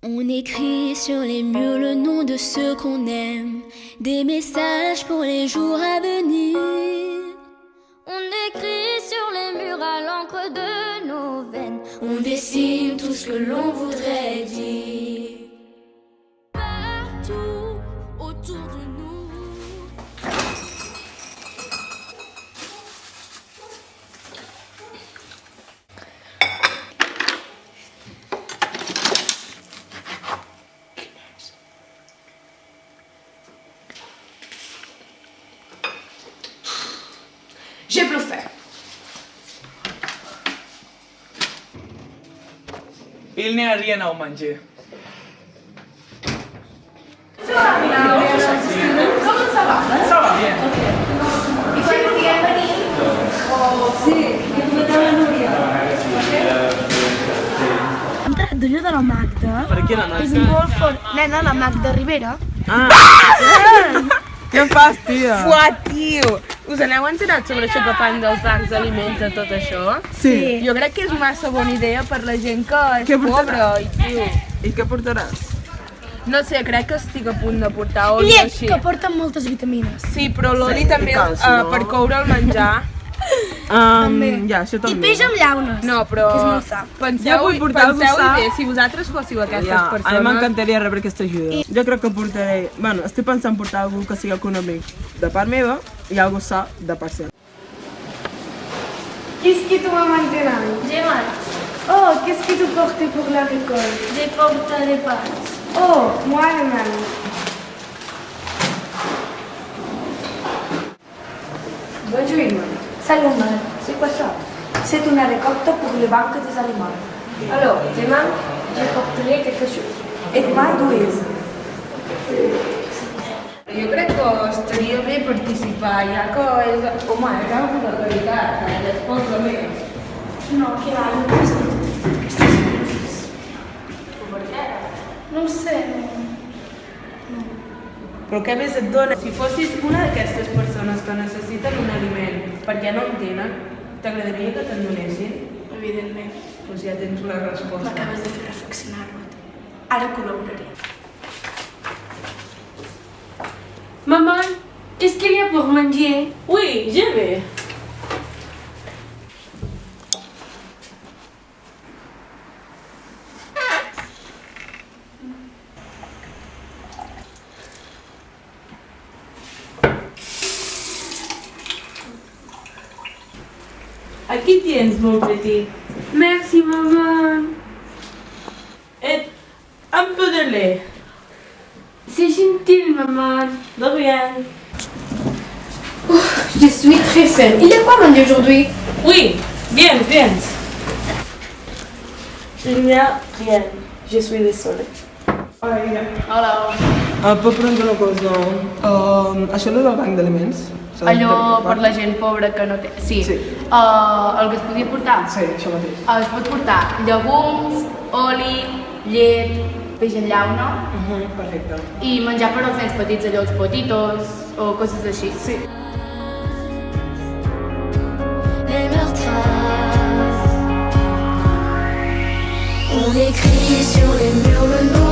On écrit sur les murs le nom de ceux qu'on aime, des messages pour les jours à venir. On écrit sur les murs à l'encre de nos veines, on dessine tout ce que l'on voudrait dire. Partout autour de nous. J'ai bluffé. Il ne rien au manger. Comment ça va? Ça va bien. I quan estiguem venint? Sí, i comentar la Núria. D'allò de la Magda. Per què la És Magda? molt fort. Nena, la Magda Rivera. Ah! Què fas, tia? Fuà, tio! Us n'heu enterat sobre això que fan dels bancs d'aliments i tot això? Sí. Jo crec que és massa bona idea per la gent que és Què pobra portaràs? i tio. I què portaràs? No sé, crec que estic a punt de portar oli o Llet, així. que porta moltes vitamines. Sí, però l'oli Sí, també i calci, no? per coure el menjar. Ja, això I també. peix amb llaunes. No, però Que és molt sa. Jo penseu-hi vull portar algú sa. bé, si vosaltres fóssiu aquestes Ja, a mi persones... m'encantaria rebre aquesta ajuda. Jo crec que portaré... Bueno, estic pensant portar algú que sigui econòmic de part meva i algú sa de part seva. Qu'est-ce que tu vas maintenant? J'ai mal. Oh, qu'est-ce que tu portes pour la récolte? J'ai porté des pâtes. Oh, moi le même. Bonjour, madame. Salut, madame. C'est quoi ça? C'est une récolte pour le banque des aliments. Alors, demain, je porterai quelque chose. Et moi, d'où est? Jo crec que estaria bé participar, ja que és... Home, és algo de qualitat, que es posa més. No, que va, no penso aquestes coses. No ho sé, no. Però què més et dona? Si fossis una d'aquestes persones que necessiten un aliment perquè no en tenen, t'agradaria que te'n donessin? Evidentment. Doncs ja tens la resposta. M'acabes de fer reflexionar, Ruth. Ara col·laboraré. Maman, qu'est-ce qu'il y a pour manger? Oui, je vais. Aquí tienes, mon petit. Merci, maman. Et un peu de lait. C'est gentil, maman. De rien. Je suis très faim. Il y a quoi à manger aujourd'hui? Oui, viens, viens. Il n'y a rien. Je suis désolée. Puc preguntar una cosa? Això és del banc d'aliments? Allò per la gent pobra que no té... Sí. Sí. El que es podia portar? Sí, això mateix. Es pot portar llegums, oli, llet, peix en llauna Perfecte. i menjar per als nens petits, allò, els potitos o coses així. Sí. Même leurs traces. On écrit sur les murs le nom